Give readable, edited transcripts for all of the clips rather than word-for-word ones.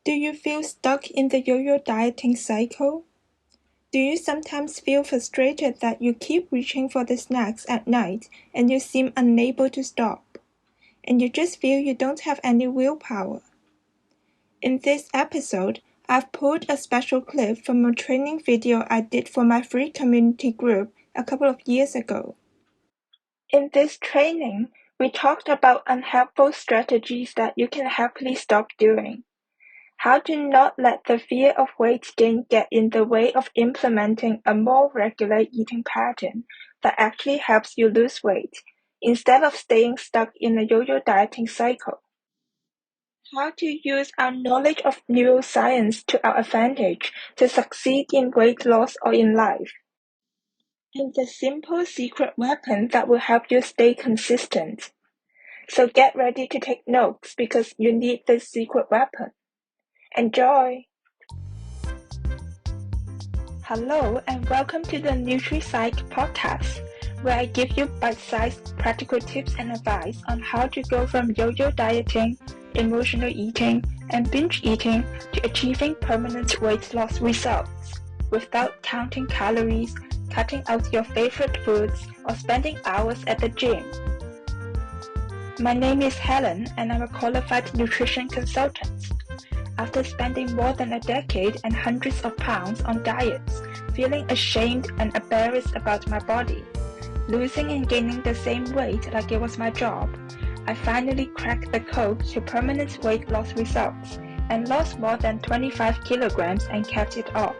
Do you feel stuck in the yo-yo dieting cycle? Do you sometimes feel frustrated that you keep reaching for the snacks at night and you seem unable to stop? And you just feel you don't have any willpower? In this episode, I've pulled a special clip from a training video I did for my free community group a couple of years ago. In this training, we talked about unhelpful strategies that you can happily stop doing. How to not let the fear of weight gain get in the way of implementing a more regular eating pattern that actually helps you lose weight, instead of staying stuck in a yo-yo dieting cycle. How to use our knowledge of neuroscience to our advantage to succeed in weight loss or in life. And the simple secret weapon that will help you stay consistent. So get ready to take notes because you need this secret weapon. Enjoy! Hello and welcome to the NutriPsych podcast, where I give you bite-sized practical tips and advice on how to go from yo-yo dieting, emotional eating, and binge eating to achieving permanent weight loss results without counting calories, cutting out your favorite foods, or spending hours at the gym. My name is Helen and I'm a qualified nutrition consultant. After spending more than a decade and hundreds of pounds on diets, feeling ashamed and embarrassed about my body, losing and gaining the same weight like it was my job, I finally cracked the code to permanent weight loss results and lost more than 25 kilograms and kept it off.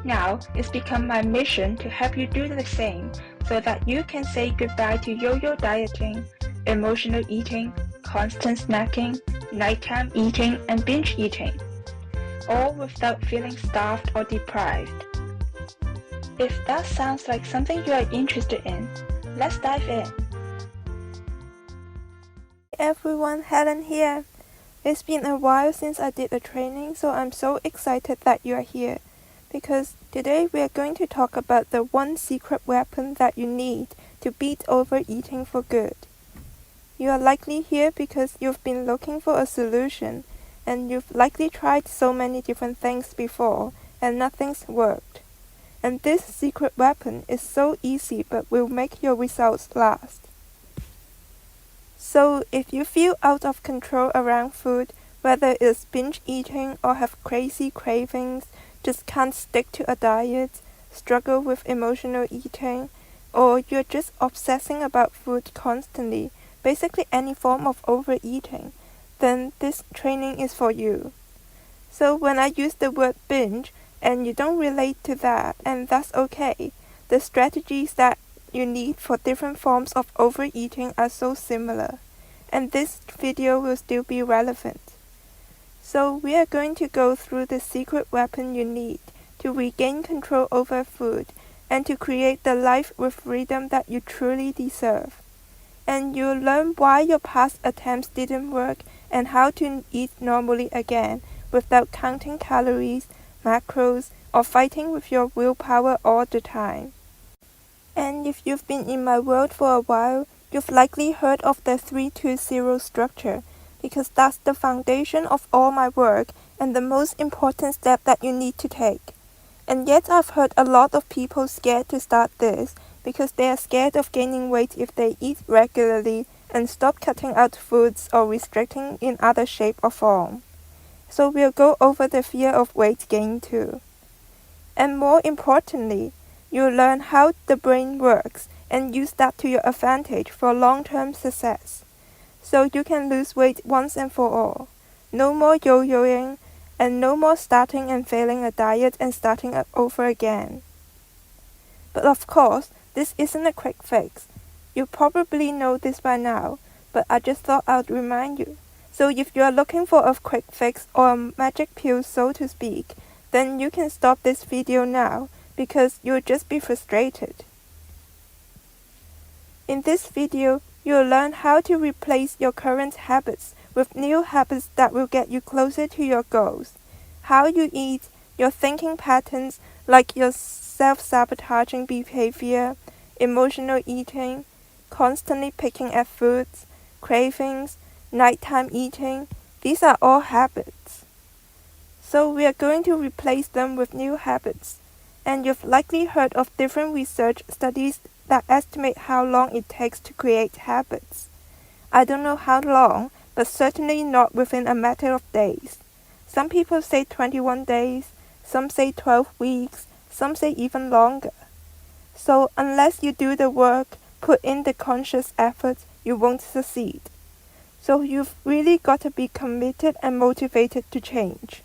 Now, it's become my mission to help you do the same so that you can say goodbye to yo-yo dieting, emotional eating, constant snacking, nighttime eating, and binge eating, all without feeling starved or deprived. If that sounds like something you are interested in, let's dive in. Hey everyone, Helen here. It's been a while since I did a training, so I'm so excited that you are here, because today we are going to talk about the one secret weapon that you need to beat overeating for good. You are likely here because you've been looking for a solution, and you've likely tried so many different things before, and nothing's worked. And this secret weapon is so easy but will make your results last. So if you feel out of control around food, whether it's binge eating or have crazy cravings, just can't stick to a diet, struggle with emotional eating, or you're just obsessing about food constantly, basically any form of overeating, then this training is for you. So when I use the word binge and you don't relate to that, and that's okay, the strategies that you need for different forms of overeating are so similar, and this video will still be relevant. So we are going to go through the secret weapon you need to regain control over food and to create the life with freedom that you truly deserve. And you'll learn why your past attempts didn't work and how to eat normally again without counting calories, macros, or fighting with your willpower all the time. And if you've been in my world for a while, you've likely heard of the 3-2-0 structure, because that's the foundation of all my work and the most important step that you need to take. And yet I've heard a lot of people scared to start this, because they are scared of gaining weight if they eat regularly and stop cutting out foods or restricting in other shape or form. So we'll go over the fear of weight gain too. And more importantly, you'll learn how the brain works and use that to your advantage for long-term success. So you can lose weight once and for all. No more yo-yoing, and no more starting and failing a diet and starting over again. But of course, this isn't a quick fix. You probably know this by now, but I just thought I'd remind you. So if you are looking for a quick fix or a magic pill, so to speak, then you can stop this video now, because you'll just be frustrated. In this video, you'll learn how to replace your current habits with new habits that will get you closer to your goals. How you eat, your thinking patterns like your self-sabotaging behavior, emotional eating, constantly picking at foods, cravings, nighttime eating, these are all habits. So we are going to replace them with new habits. And you've likely heard of different research studies that estimate how long it takes to create habits. I don't know how long, but certainly not within a matter of days. Some people say 21 days, some say 12 weeks, some say even longer. So unless you do the work, put in the conscious effort, you won't succeed. So you've really got to be committed and motivated to change.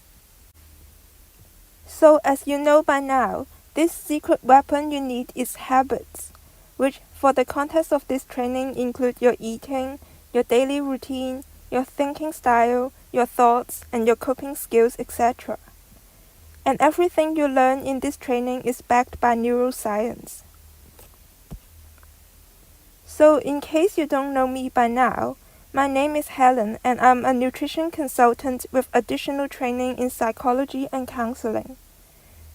So as you know by now, this secret weapon you need is habits, which for the context of this training include your eating, your daily routine, your thinking style, your thoughts, and your coping skills, etc. And everything you learn in this training is backed by neuroscience. So in case you don't know me by now, my name is Helen and I'm a nutrition consultant with additional training in psychology and counseling.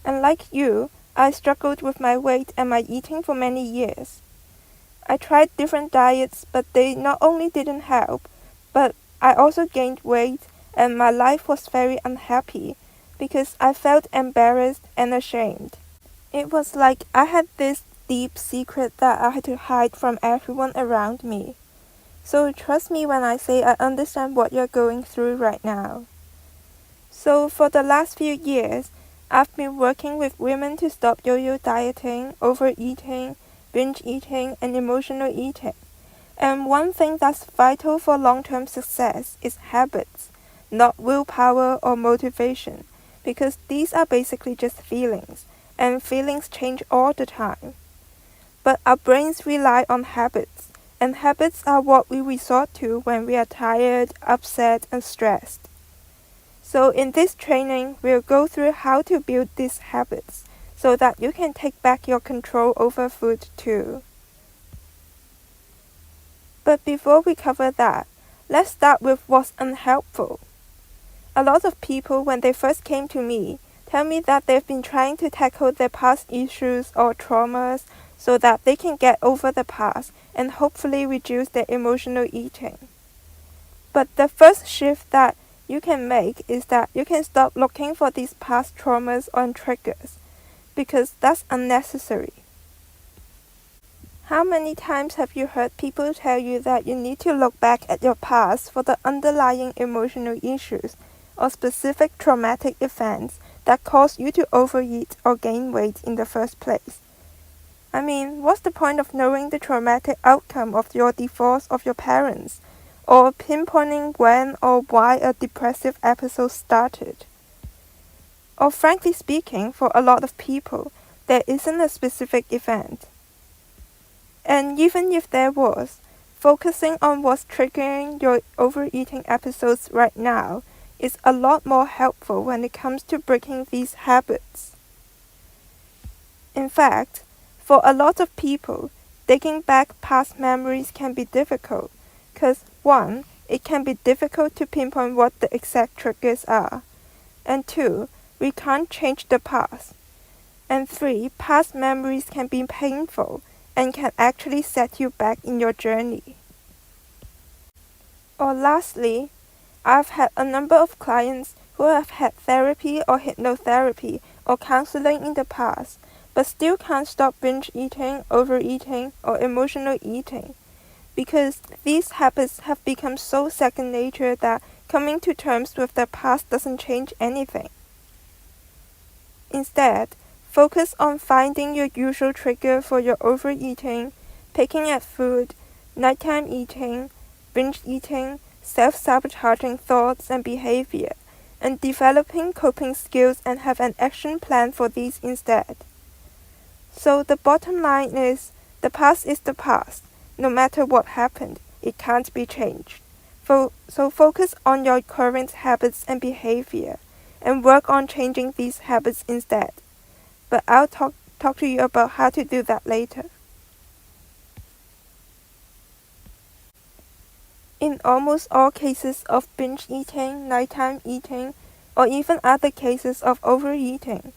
And like you, I struggled with my weight and my eating for many years. I tried different diets, but they not only didn't help, but I also gained weight and my life was very unhappy because I felt embarrassed and ashamed. It was like I had this deep secret that I had to hide from everyone around me. So trust me when I say I understand what you're going through right now. So for the last few years, I've been working with women to stop yo-yo dieting, overeating, binge eating, and emotional eating. And one thing that's vital for long-term success is habits, not willpower or motivation, because these are basically just feelings, and feelings change all the time. But our brains rely on habits, and habits are what we resort to when we are tired, upset, and stressed. So in this training, we'll go through how to build these habits so that you can take back your control over food too. But before we cover that, let's start with what's unhelpful. A lot of people, when they first came to me, tell me that they've been trying to tackle their past issues or traumas so that they can get over the past and hopefully reduce their emotional eating. But the first shift that you can make is that you can stop looking for these past traumas or triggers, because that's unnecessary. How many times have you heard people tell you that you need to look back at your past for the underlying emotional issues or specific traumatic events that caused you to overeat or gain weight in the first place? I mean, what's the point of knowing the traumatic outcome of your divorce of your parents, or pinpointing when or why a depressive episode started? Or frankly speaking, for a lot of people, there isn't a specific event. And even if there was, focusing on what's triggering your overeating episodes right now is a lot more helpful when it comes to breaking these habits. In fact, for a lot of people, digging back past memories can be difficult, because 1, it can be difficult to pinpoint what the exact triggers are, and 2, we can't change the past, and 3, past memories can be painful and can actually set you back in your journey. Or lastly, I've had a number of clients who have had therapy or hypnotherapy or counseling in the past, but still can't stop binge eating, overeating, or emotional eating, because these habits have become so second nature that coming to terms with the past doesn't change anything. Instead, focus on finding your usual trigger for your overeating, picking at food, nighttime eating, binge eating, self-sabotaging thoughts and behavior, and developing coping skills and have an action plan for these instead. So the bottom line is, the past is the past. No matter what happened, it can't be changed. So focus on your current habits and behavior, and work on changing these habits instead. But I'll talk to you about how to do that later. In almost all cases of binge eating, nighttime eating, or even other cases of overeating,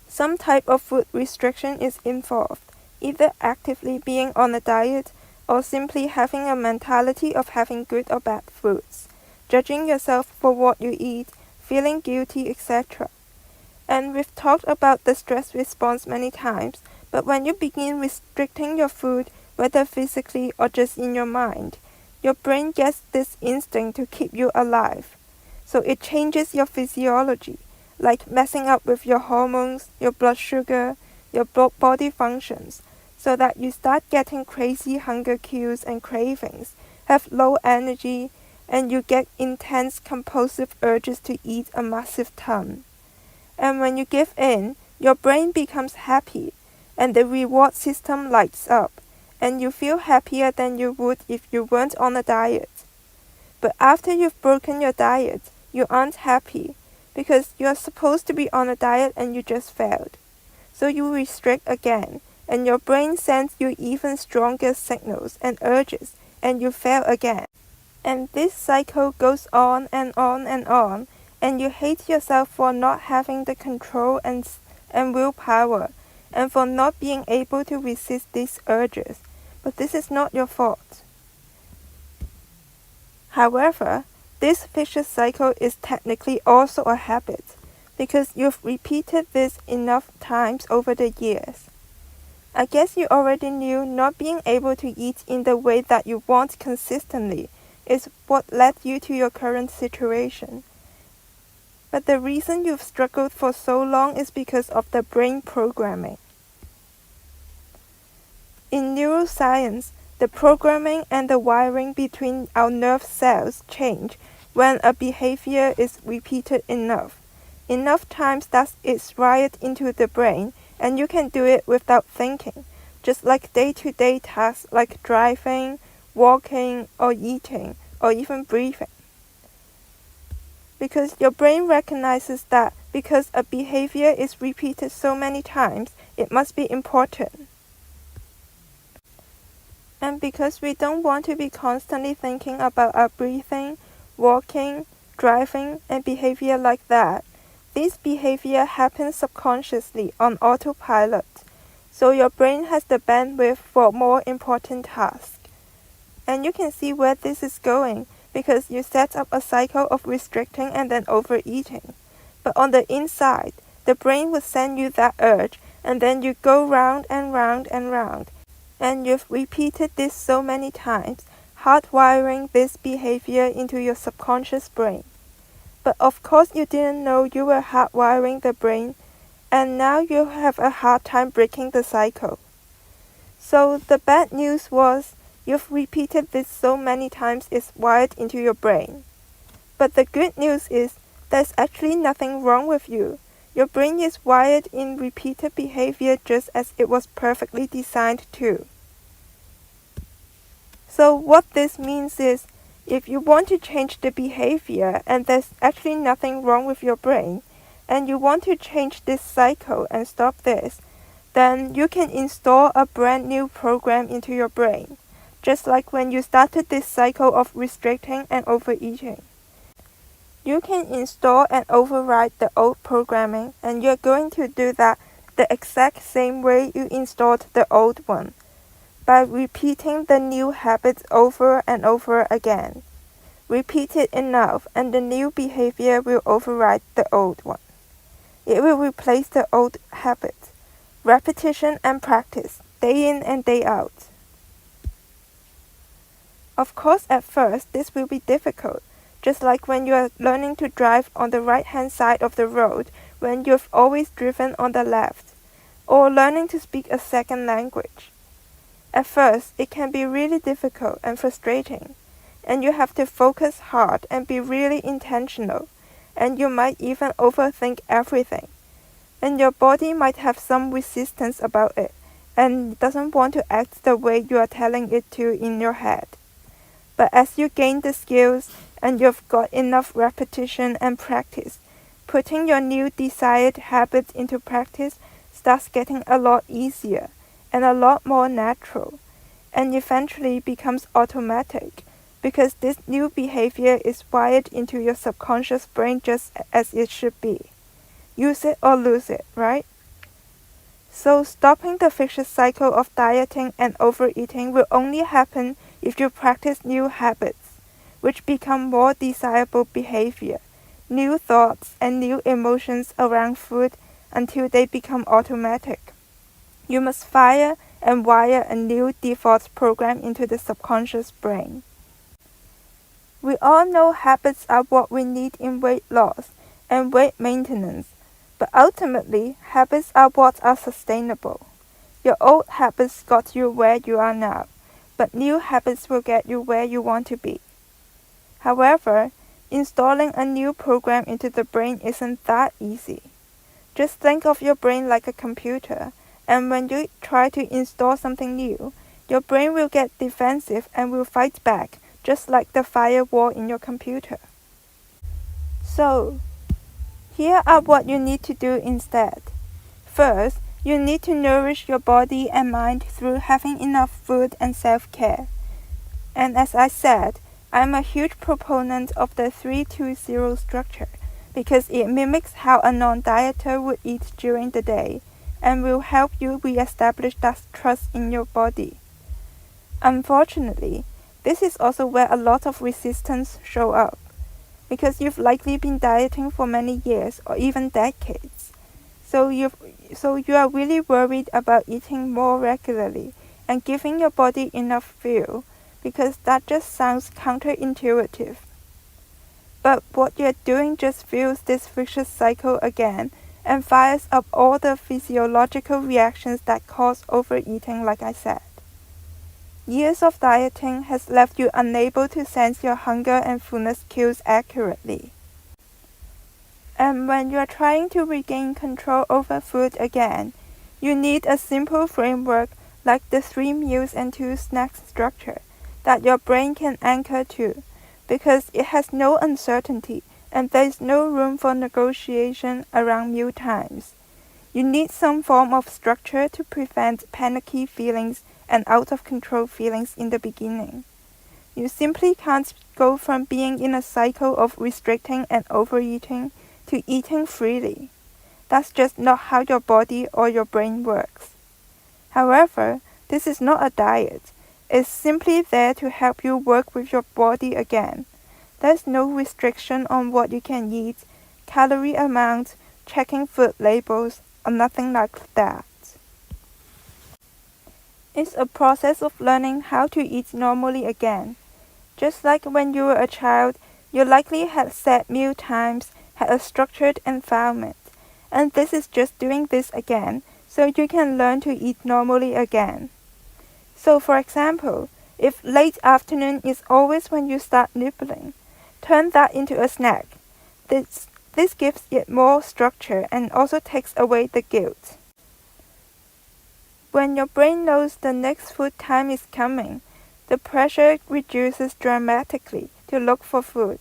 some type of food restriction is involved, either actively being on a diet or simply having a mentality of having good or bad foods, judging yourself for what you eat, feeling guilty, etc. And we've talked about the stress response many times, but when you begin restricting your food, whether physically or just in your mind, your brain gets this instinct to keep you alive. So it changes your physiology, like messing up with your hormones, your blood sugar, your body functions, so that you start getting crazy hunger cues and cravings, have low energy, and you get intense compulsive urges to eat a massive ton. And when you give in, your brain becomes happy, and the reward system lights up, and you feel happier than you would if you weren't on a diet. But after you've broken your diet, you aren't happy, because you're supposed to be on a diet and you just failed. So you restrict again, and your brain sends you even stronger signals and urges, and you fail again. And this cycle goes on and on and on, and you hate yourself for not having the control and willpower, and for not being able to resist these urges. But this is not your fault. However, this vicious cycle is technically also a habit, because you've repeated this enough times over the years. I guess you already knew not being able to eat in the way that you want consistently is what led you to your current situation. But the reason you've struggled for so long is because of the brain programming. In neuroscience, the programming and the wiring between our nerve cells change when a behavior is repeated enough times that it's wired into the brain, and you can do it without thinking, just like day-to-day tasks like driving, walking, or eating, or even breathing. Because your brain recognizes that because a behavior is repeated so many times, it must be important. And because we don't want to be constantly thinking about our breathing, walking, driving, and behavior like that, this behavior happens subconsciously on autopilot, so your brain has the bandwidth for more important tasks. And you can see where this is going because you set up a cycle of restricting and then overeating. But on the inside, the brain will send you that urge, and then you go round and round and round. And you've repeated this so many times, hardwiring this behavior into your subconscious brain. But of course you didn't know you were hardwiring the brain, and now you have a hard time breaking the cycle. So the bad news was, you've repeated this so many times it's wired into your brain. But the good news is, there's actually nothing wrong with you. Your brain is wired in repeated behavior just as it was perfectly designed to. So what this means is, if you want to change the behavior and there's actually nothing wrong with your brain, and you want to change this cycle and stop this, then you can install a brand new program into your brain, just like when you started this cycle of restricting and overeating. You can install and override the old programming, and you're going to do that the exact same way you installed the old one, by repeating the new habits over and over again. Repeat it enough and the new behavior will override the old one. It will replace the old habit. Repetition and practice, day in and day out. Of course, at first, this will be difficult, just like when you are learning to drive on the right-hand side of the road when you've always driven on the left, or learning to speak a second language. At first, it can be really difficult and frustrating, and you have to focus hard and be really intentional, and you might even overthink everything, and your body might have some resistance about it, and doesn't want to act the way you are telling it to in your head. But as you gain the skills and you've got enough repetition and practice, putting your new desired habits into practice starts getting a lot easier and a lot more natural, and eventually becomes automatic, because this new behavior is wired into your subconscious brain just as it should be. Use it or lose it, right? So stopping the vicious cycle of dieting and overeating will only happen if you practice new habits, which become more desirable behavior, new thoughts, and new emotions around food until they become automatic. You must fire and wire a new default program into the subconscious brain. We all know habits are what we need in weight loss and weight maintenance, but ultimately, habits are what are sustainable. Your old habits got you where you are now, but new habits will get you where you want to be. However, installing a new program into the brain isn't that easy. Just think of your brain like a computer, and when you try to install something new, your brain will get defensive and will fight back, just like the firewall in your computer. So, here are what you need to do instead. First, you need to nourish your body and mind through having enough food and self-care. And as I said, I'm a huge proponent of the 3-2-0 structure because it mimics how a non-dieter would eat during the day and will help you re-establish that trust in your body. Unfortunately, this is also where a lot of resistance show up because you've likely been dieting for many years or even decades. So you are really worried about eating more regularly and giving your body enough fuel because that just sounds counterintuitive. But what you're doing just fuels this vicious cycle again and fires up all the physiological reactions that cause overeating, like I said. Years of dieting has left you unable to sense your hunger and fullness cues accurately. And when you are trying to regain control over food again, you need a simple framework like the 3 meals and 2 snacks structure that your brain can anchor to, because it has no uncertainty and there is no room for negotiation around meal times. You need some form of structure to prevent panicky feelings and out of control feelings in the beginning. You simply can't go from being in a cycle of restricting and overeating to eating freely. That's just not how your body or your brain works. However, this is not a diet. It's simply there to help you work with your body again. There's no restriction on what you can eat, calorie amount, checking food labels, or nothing like that. It's a process of learning how to eat normally again. Just like when you were a child, you likely had set meal times, had a structured environment, and this is just doing this again, so you can learn to eat normally again. So for example, if late afternoon is always when you start nibbling, turn that into a snack. This gives it more structure and also takes away the guilt. When your brain knows the next food time is coming, the pressure reduces dramatically to look for food.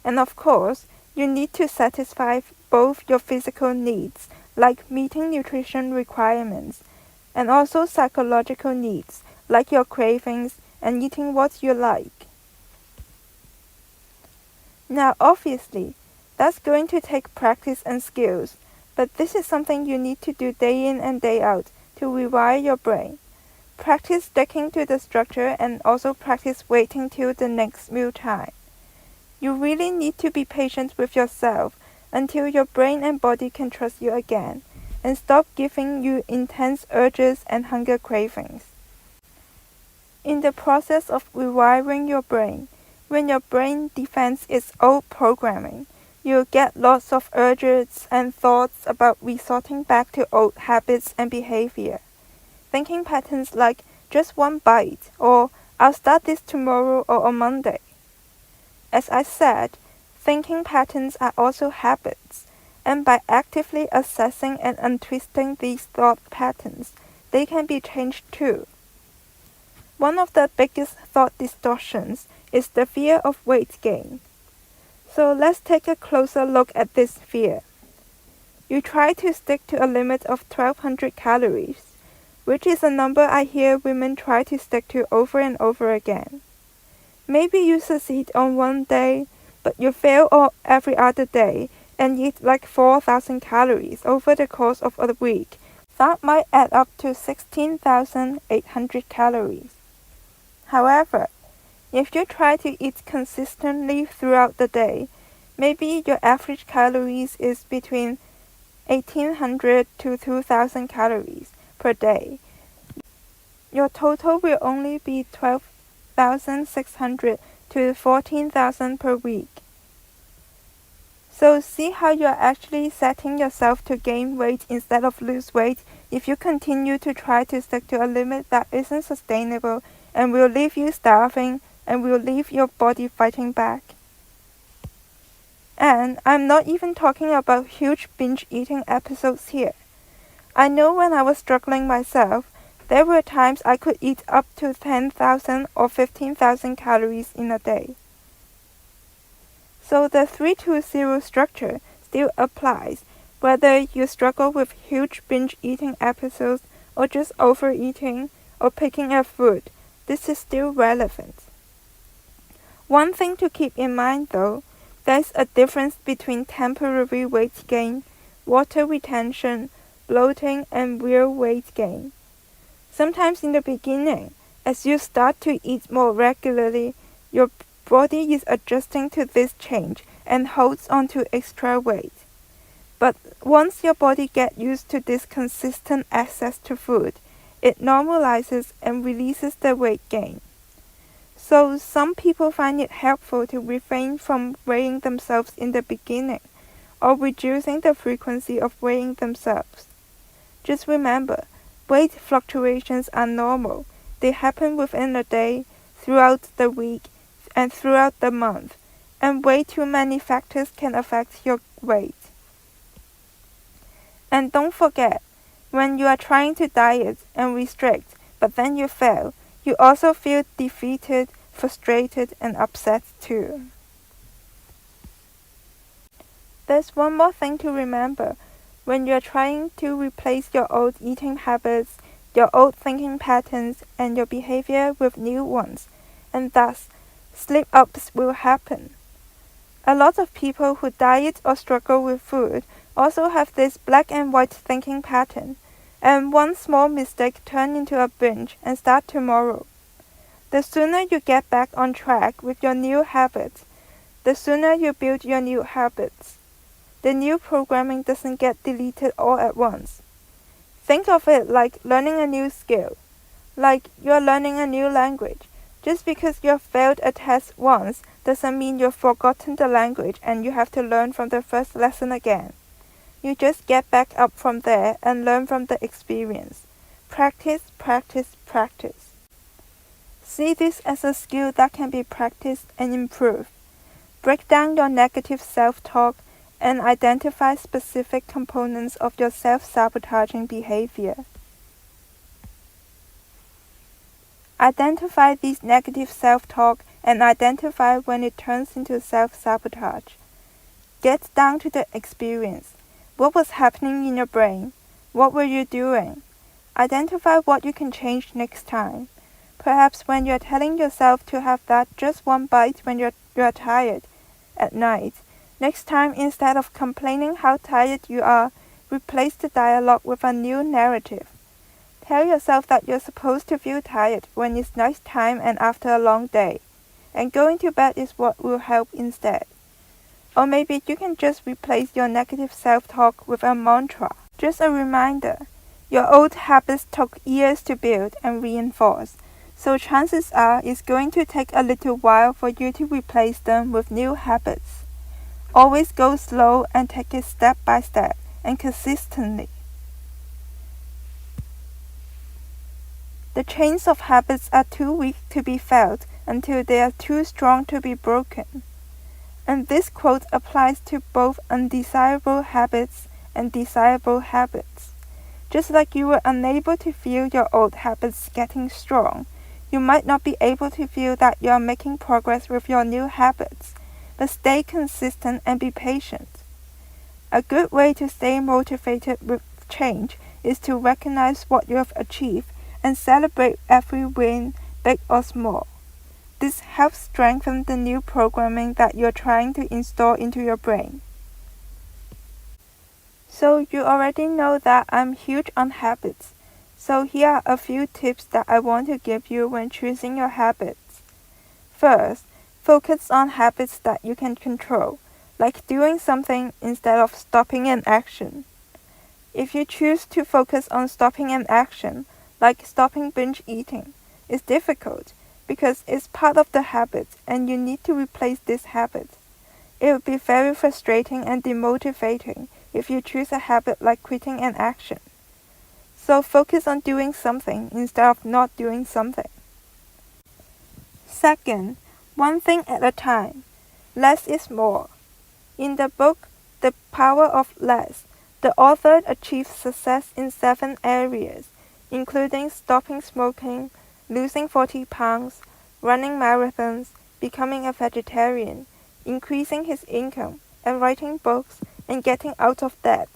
And of course, you need to satisfy both your physical needs, like meeting nutrition requirements, and also psychological needs, like your cravings and eating what you like. Now obviously, that's going to take practice and skills, but this is something you need to do day in and day out to rewire your brain. Practice sticking to the structure and also practice waiting till the next meal time. You really need to be patient with yourself until your brain and body can trust you again and stop giving you intense urges and hunger cravings. In the process of rewiring your brain, when your brain defends its old programming, you'll get lots of urges and thoughts about resorting back to old habits and behavior. Thinking patterns like just one bite or I'll start this tomorrow or on Monday. As I said, thinking patterns are also habits, and by actively assessing and untwisting these thought patterns, they can be changed too. One of the biggest thought distortions is the fear of weight gain. So let's take a closer look at this fear. You try to stick to a limit of 1200 calories, which is a number I hear women try to stick to over and over again. Maybe you succeed on one day, but you fail every other day and eat like 4,000 calories over the course of a week. That might add up to 16,800 calories. However, if you try to eat consistently throughout the day, Maybe your average calories is between 1800 to 2000 calories per day. Your total will only be 12,600 to 14,000 per week. So see how you are actually setting yourself to gain weight instead of lose weight if you continue to try to stick to a limit that isn't sustainable and will leave you starving and will leave your body fighting back. And I'm not even talking about huge binge eating episodes here. I know when I was struggling myself, there were times I could eat up to 10,000 or 15,000 calories in a day. So the 3-2-0 structure still applies, whether you struggle with huge binge eating episodes or just overeating or picking at food, this is still relevant. One thing to keep in mind though, there's a difference between temporary weight gain, water retention, bloating, and real weight gain. Sometimes in the beginning, as you start to eat more regularly, your body is adjusting to this change and holds on to extra weight. But once your body gets used to this consistent access to food, it normalizes and releases the weight gain. So some people find it helpful to refrain from weighing themselves in the beginning or reducing the frequency of weighing themselves. Just remember, weight fluctuations are normal. They happen within a day, throughout the week, and throughout the month, and way too many factors can affect your weight. And don't forget, when you are trying to diet and restrict, but then you fail, you also feel defeated, frustrated, and upset too. There's one more thing to remember. When you're trying to replace your old eating habits, your old thinking patterns, and your behavior with new ones, and thus, slip-ups will happen. A lot of people who diet or struggle with food also have this black and white thinking pattern, and one small mistake turn into a binge and start tomorrow. The sooner you get back on track with your new habits, the sooner you build your new habits. The new programming doesn't get deleted all at once. Think of it like learning a new skill, like you're learning a new language. Just because you have failed a test once doesn't mean you've forgotten the language and you have to learn from the first lesson again. You just get back up from there and learn from the experience. Practice, practice, practice. See this as a skill that can be practiced and improved. Break down your negative self-talk and identify specific components of your self-sabotaging behavior. Identify these negative self-talk and identify when it turns into self-sabotage. Get down to the experience. What was happening in your brain? What were you doing? Identify what you can change next time. Perhaps when you're telling yourself to have that just one bite when you're tired at night, next time instead of complaining how tired you are, replace the dialogue with a new narrative. Tell yourself that you're supposed to feel tired when it's night time and after a long day, and going to bed is what will help instead. Or maybe you can just replace your negative self-talk with a mantra. Just a reminder, your old habits took years to build and reinforce, so chances are it's going to take a little while for you to replace them with new habits. Always go slow and take it step by step and consistently. The chains of habits are too weak to be felt until they are too strong to be broken. And this quote applies to both undesirable habits and desirable habits. Just like you were unable to feel your old habits getting strong, you might not be able to feel that you are making progress with your new habits, but stay consistent and be patient. A good way to stay motivated with change is to recognize what you have achieved and celebrate every win, big or small. This helps strengthen the new programming that you're trying to install into your brain. So you already know that I'm huge on habits. So here are a few tips that I want to give you when choosing your habits. First, focus on habits that you can control, like doing something instead of stopping an action. If you choose to focus on stopping an action, like stopping binge eating, it's difficult because it's part of the habit and you need to replace this habit. It would be very frustrating and demotivating if you choose a habit like quitting an action. So focus on doing something instead of not doing something. Second, one thing at a time. Less is more. In the book, The Power of Less, the author achieved success in 7 areas, including stopping smoking, losing 40 pounds, running marathons, becoming a vegetarian, increasing his income, and writing books and getting out of debt.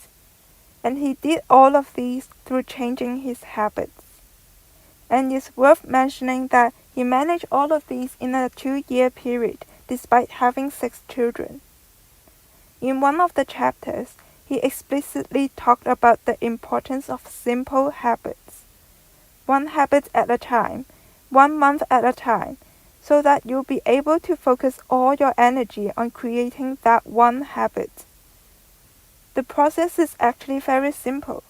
And he did all of these through changing his habits. And it's worth mentioning that he managed all of these in a 2-year period despite having 6 children. In one of the chapters, he explicitly talked about the importance of simple habits. 1 habit at a time, 1 month at a time, so that you'll be able to focus all your energy on creating that 1 habit. The process is actually very simple.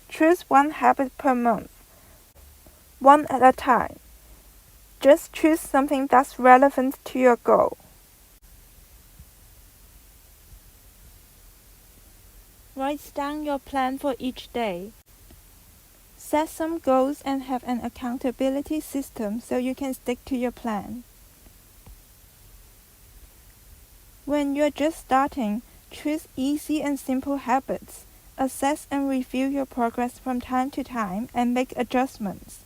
Choose 1 habit per month, 1 at a time. Just choose something that's relevant to your goal. Write down your plan for each day. Set some goals and have an accountability system so you can stick to your plan. When you're just starting, choose easy and simple habits. Assess and review your progress from time to time and make adjustments.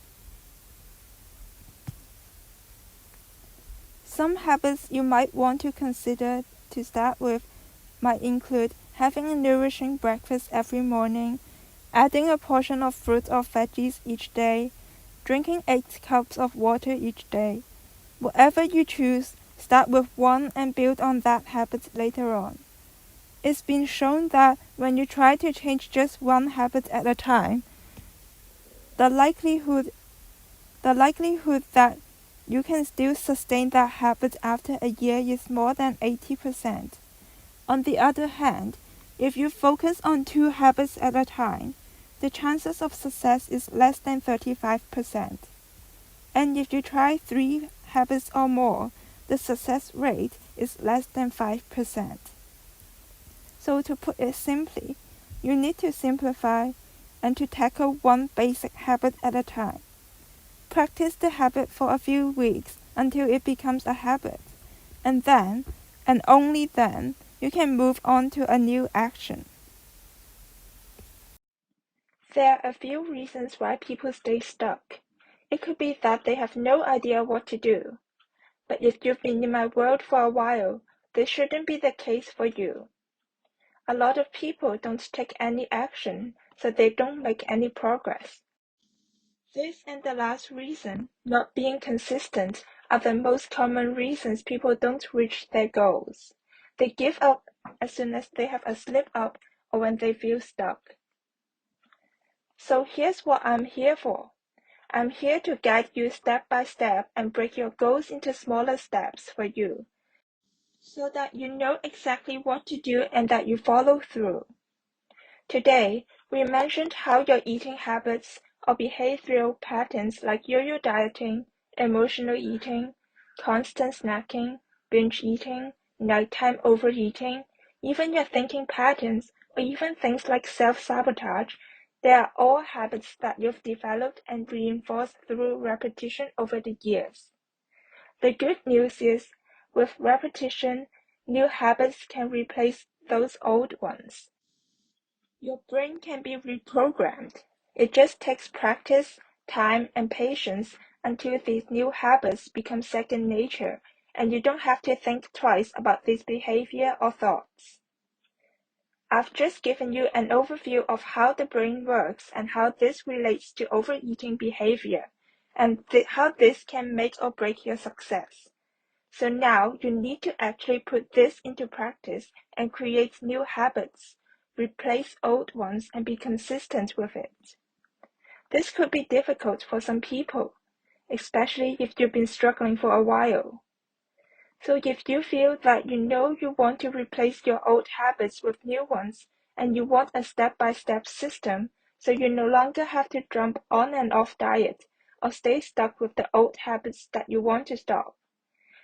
Some habits you might want to consider to start with might include having a nourishing breakfast every morning, adding a portion of fruit or veggies each day, drinking 8 cups of water each day. Whatever you choose, start with 1 and build on that habit later on. It's been shown that when you try to change just 1 habit at a time, the likelihood that you can still sustain that habit after a year is more than 80%. On the other hand, if you focus on 2 habits at a time, the chances of success is less than 35%. And if you try 3 habits or more, the success rate is less than 5%. So to put it simply, you need to simplify and to tackle 1 basic habit at a time. Practice the habit for a few weeks until it becomes a habit, and then, and only then, you can move on to a new action. There are a few reasons why people stay stuck. It could be that they have no idea what to do. But if you've been in my world for a while, this shouldn't be the case for you. A lot of people don't take any action, so they don't make any progress. This and the last reason, not being consistent, are the most common reasons people don't reach their goals. They give up as soon as they have a slip up or when they feel stuck. So here's what I'm here for. I'm here to guide you step by step and break your goals into smaller steps for you, so that you know exactly what to do and that you follow through. Today, we mentioned how your eating habits or behavioral patterns like yo-yo dieting, emotional eating, constant snacking, binge eating, nighttime overeating, even your thinking patterns, or even things like self-sabotage, they are all habits that you've developed and reinforced through repetition over the years. The good news is, with repetition, new habits can replace those old ones. Your brain can be reprogrammed. It just takes practice, time, and patience until these new habits become second nature, and you don't have to think twice about this behavior or thoughts. I've just given you an overview of how the brain works and how this relates to overeating behavior, and how this can make or break your success. So now you need to actually put this into practice and create new habits, replace old ones, and be consistent with it. This could be difficult for some people, especially if you've been struggling for a while. So if you feel that you know you want to replace your old habits with new ones, and you want a step-by-step system, so you no longer have to jump on and off diet or stay stuck with the old habits that you want to stop.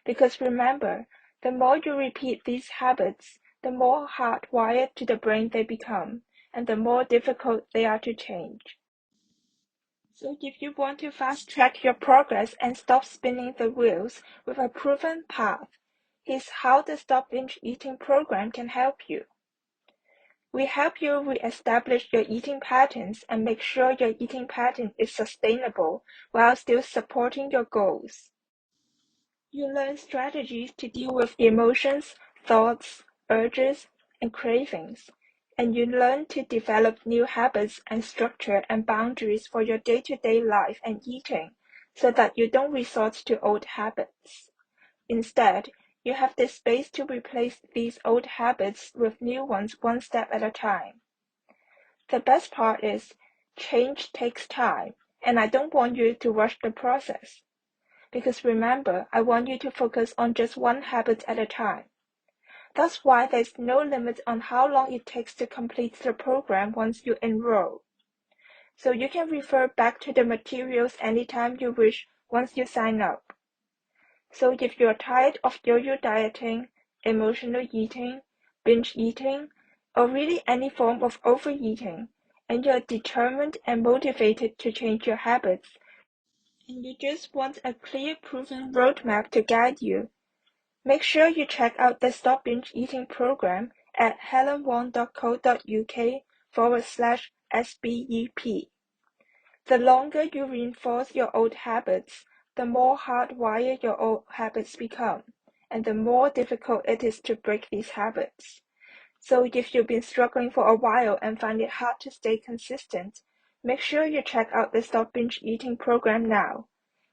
Because remember, the more you repeat these habits, the more hardwired to the brain they become, and the more difficult they are to change. So if you want to fast-track your progress and stop spinning the wheels with a proven path, here's how the Stop Binge Eating program can help you. We help you re-establish your eating patterns and make sure your eating pattern is sustainable while still supporting your goals. You learn strategies to deal with emotions, thoughts, urges, and cravings, and you learn to develop new habits and structure and boundaries for your day-to-day life and eating so that you don't resort to old habits. Instead, you have the space to replace these old habits with new ones one step at a time. The best part is, change takes time, and I don't want you to rush the process. Because remember, I want you to focus on just one habit at a time. That's why there's no limit on how long it takes to complete the program once you enroll. So you can refer back to the materials anytime you wish once you sign up. So if you're tired of yo-yo dieting, emotional eating, binge eating, or really any form of overeating, and you're determined and motivated to change your habits, and you just want a clear, proven roadmap to guide you, make sure you check out the Stop Binge Eating program at helenwong.co.uk/SBEP. The longer you reinforce your old habits, the more hardwired your old habits become, and the more difficult it is to break these habits. So if you've been struggling for a while and find it hard to stay consistent, make sure you check out the Stop Binge Eating program now.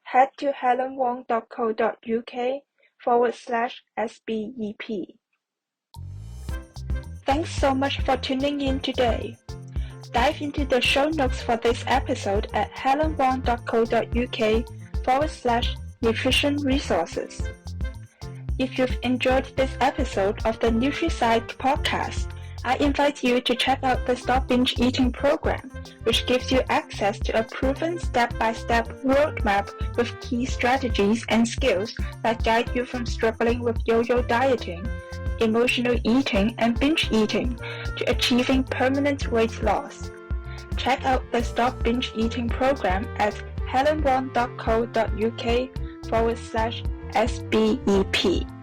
Head to helenwong.co.uk/SBEP. Thanks so much for tuning in today. Dive into the show notes for this episode at helenwong.co.uk/nutrition resources. If you've enjoyed this episode of the NutriPsych podcast, I invite you to check out the Stop Binge Eating program, which gives you access to a proven step-by-step roadmap with key strategies and skills that guide you from struggling with yo-yo dieting, emotional eating, and binge eating to achieving permanent weight loss. Check out the Stop Binge Eating program at helenwong.co.uk/SBEP.